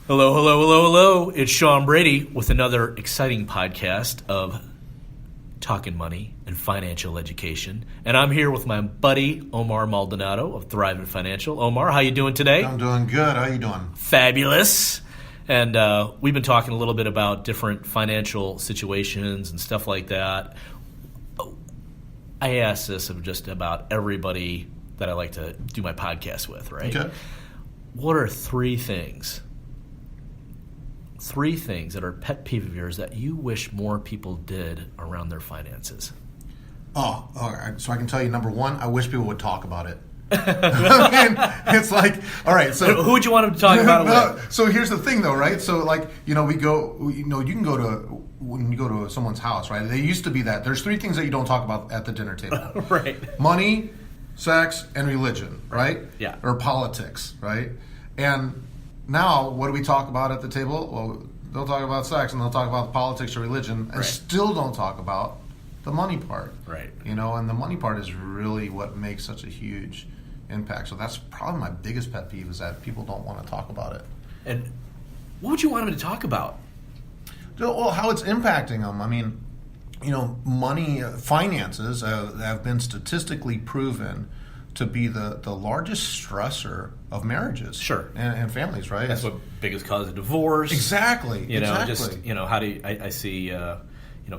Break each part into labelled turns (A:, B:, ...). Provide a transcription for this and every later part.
A: Hello, hello, hello, hello. It's Sean Brady with another exciting podcast of talking money and financial education. And I'm here with my buddy, Omar Maldonado of Thrivent Financial. Omar, how you doing today?
B: I'm doing good. How you doing?
A: Fabulous. And we've been talking a little bit about different financial situations and stuff like that. I ask this of just about everybody that I like to do my podcast with, right?
B: Okay.
A: What are three things that are pet peeve of yours that you wish more people did around their finances?
B: Oh, all right. So I can tell you, number one, I wish people would talk about it. I mean, it's like, all right. So
A: who would you want them to talk about it with?
B: So here's the thing, though, right? So like, you can go to when you go to someone's house, right? They used to be that there's three things that you don't talk about at the dinner table,
A: Right?
B: Money, sex, and religion, right?
A: Yeah.
B: Or politics, right? And now, what do we talk about at the table? Well, they'll talk about sex and they'll talk about politics or religion, and still don't talk about the money part.
A: Right.
B: You know, and the money part is really what makes such a huge impact. So that's probably my biggest pet peeve, is that people don't want to talk about it.
A: And what would you want them to talk about?
B: Well, how it's impacting them. I mean, you know, money, finances have been statistically proven to be the largest stressor of marriages,
A: Sure,
B: and families, right?
A: That's what biggest cause of divorce.
B: Exactly.
A: How do I see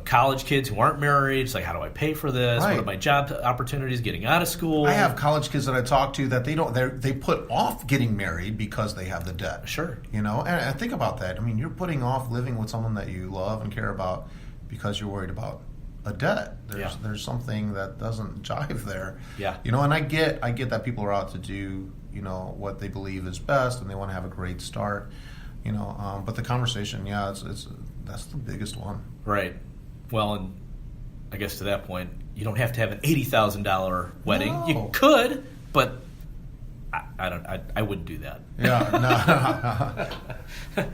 A: college kids who aren't married? It's like, how do I pay for this?
B: Right.
A: What are my job opportunities getting out of school?
B: I have college kids that I talk to that they put off getting married because they have the debt.
A: Sure.
B: You know, and I think about that. I mean, you're putting off living with someone that you love and care about because you're worried about a debt. There's something that doesn't jive there.
A: Yeah.
B: You know, and I get that people are out to do, you know, what they believe is best, and they want to have a great start. You know, but the conversation, it's that's the biggest one.
A: Right. Well, and I guess to that point, you don't have to have an $80,000 wedding.
B: No.
A: You could, but I wouldn't do that.
B: Yeah. No.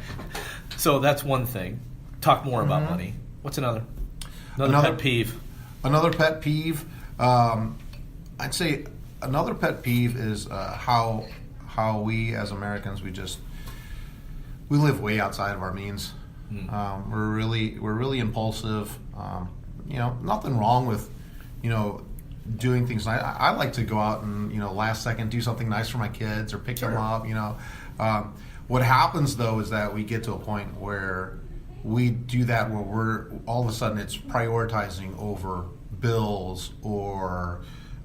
A: So that's one thing. Talk more about money. What's another? Another pet peeve.
B: Another pet peeve. I'd say another pet peeve is how we as Americans we live way outside of our means. We're really impulsive. You know, nothing wrong with, you know, doing things. I like to go out and, you know, last second do something nice for my kids or pick them up. You know, what happens though is that we get to a point where we do that where we're all of a sudden it's prioritizing over bills or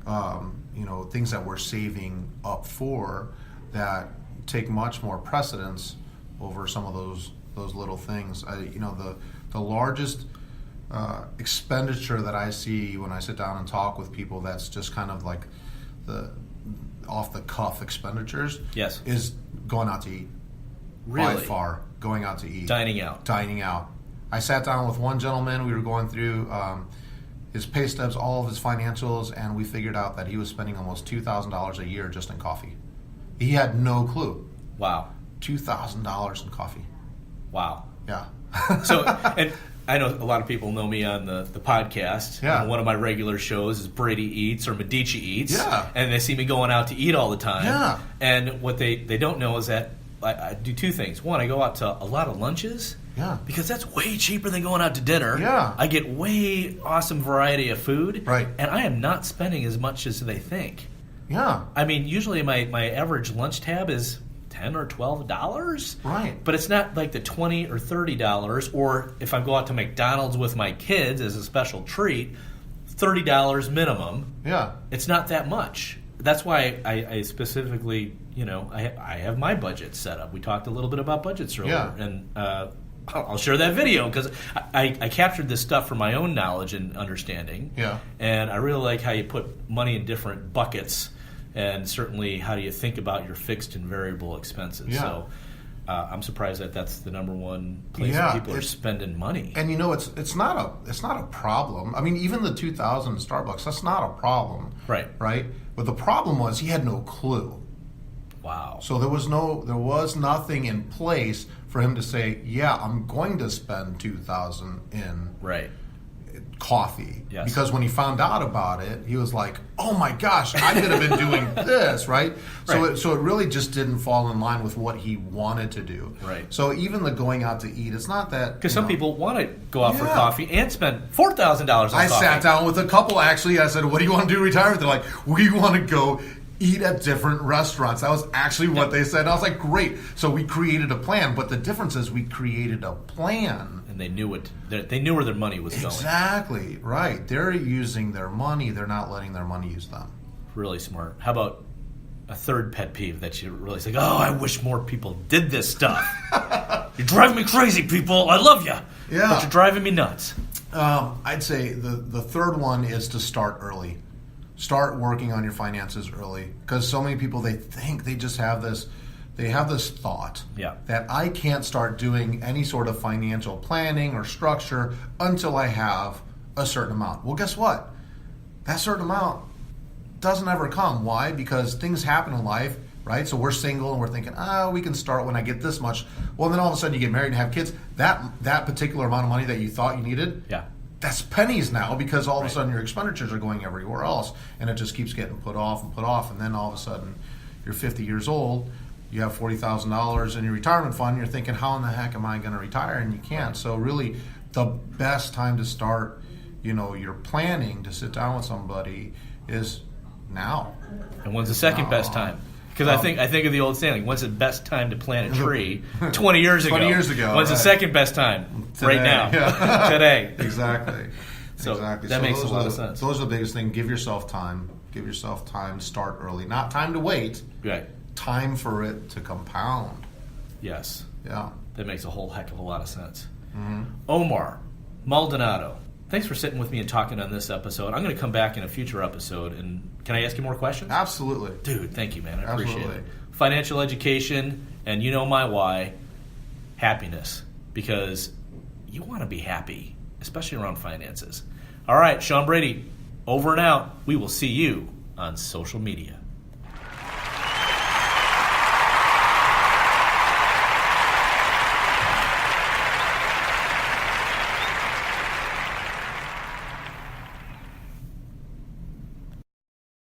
B: you know, things that we're saving up for that take much more precedence over some of those little things. You know, the largest expenditure that I see when I sit down and talk with people, that's just kind of like the off the cuff expenditures.
A: Yes.
B: Is going out to eat.
A: Really?
B: By far, going out to eat.
A: Dining out.
B: I sat down with one gentleman. We were going through his pay stubs, all of his financials, and we figured out that he was spending almost $2,000 a year just in coffee. He had no clue.
A: Wow.
B: $2,000 in coffee.
A: Wow.
B: Yeah.
A: So, and I know a lot of people know me on the podcast.
B: Yeah.
A: And one of my regular shows is Brady Eats or Medici Eats.
B: Yeah.
A: And they see me going out to eat all the time.
B: Yeah.
A: And what they don't know is that I do two things. One, I go out to a lot of lunches.
B: Yeah.
A: Because that's way cheaper than going out to dinner.
B: Yeah.
A: I get way awesome variety of food.
B: Right.
A: And I am not spending as much as they think.
B: Yeah.
A: I mean, usually my average lunch tab is $10 or $12.
B: Right.
A: But it's not like the $20 or $30. Or if I go out to McDonald's with my kids as a special treat, $30 minimum.
B: Yeah.
A: It's not that much. That's why I specifically, you know, I have my budget set up. We talked a little bit about budgets earlier.
B: Yeah.
A: And I'll share that video because I captured this stuff for my own knowledge and understanding.
B: Yeah.
A: And I really like how you put money in different buckets, and certainly how do you think about your fixed and variable expenses.
B: Yeah.
A: So I'm surprised that that's the number one place where people are spending money.
B: And you know, it's not a problem. I mean, even the 2000 Starbucks, that's not a problem.
A: Right.
B: Right. But the problem was he had no clue.
A: Wow.
B: So there was nothing in place for him to say, yeah, I'm going to spend $2,000 in.
A: Right.
B: coffee.
A: Yes.
B: Because when he found out about it, he was like, "Oh my gosh, I could have been doing this," right?
A: Right.
B: So it really just didn't fall in line with what he wanted to do.
A: Right.
B: So even the going out to eat, it's not that
A: Because some people want to go out for
B: Yeah.
A: coffee and spend $4,000 on
B: I
A: coffee.
B: sat down with a couple actually. I said, "What do you want to do in retirement?" They're like, "We want to go eat at different restaurants." That was actually what they said. And I was like, "Great!" So we created a plan, but the difference is we created a plan.
A: And they knew it. They knew where their money was going.
B: Exactly right. They're using their money. They're not letting their money use them.
A: Really smart. How about a third pet peeve that you really say, "Oh, I wish more people did this stuff." You drive me crazy, people. I love you.
B: Yeah.
A: But you're driving me nuts.
B: I'd say the third one is to start early. Start working on your finances early, because so many people, they think they just have this. They have this thought
A: Yeah.
B: that I can't start doing any sort of financial planning or structure until I have a certain amount. Well, guess what? That certain amount doesn't ever come. Why? Because things happen in life, right? So we're single and we're thinking, we can start when I get this much. Well, then all of a sudden you get married and have kids. That particular amount of money that you thought you needed,
A: Yeah.
B: that's pennies now, because all of
A: Right.
B: a sudden your expenditures are going everywhere else, and it just keeps getting put off, and then all of a sudden you're 50 years old. You have $40,000 in your retirement fund. You're thinking, how in the heck am I going to retire? And you can't. So really, the best time to start, your planning to sit down with somebody is now.
A: And when's the second best time? Because I think of the old saying, when's the best time to plant a tree? 20 years ago.
B: 20 years ago.
A: When's the
B: right.
A: second best time?
B: Today.
A: Right now.
B: Yeah.
A: Today.
B: Exactly.
A: So
B: exactly.
A: that makes a
B: those
A: lot
B: are
A: of sense.
B: Those are the biggest thing. Give yourself time. Give yourself time. Start early. Not time to wait.
A: Right.
B: Time for it to compound.
A: Yes.
B: Yeah.
A: That makes a whole heck of a lot of sense.
B: Mm-hmm.
A: Omar, Maldonado, thanks for sitting with me and talking on this episode. I'm going to come back in a future episode, and can I ask you more questions?
B: Absolutely.
A: Dude, thank you, man. I appreciate
B: Absolutely.
A: it. Financial education, and you know my why, happiness. Because you want to be happy, especially around finances. All right, Sean Brady, over and out. We will see you on social media.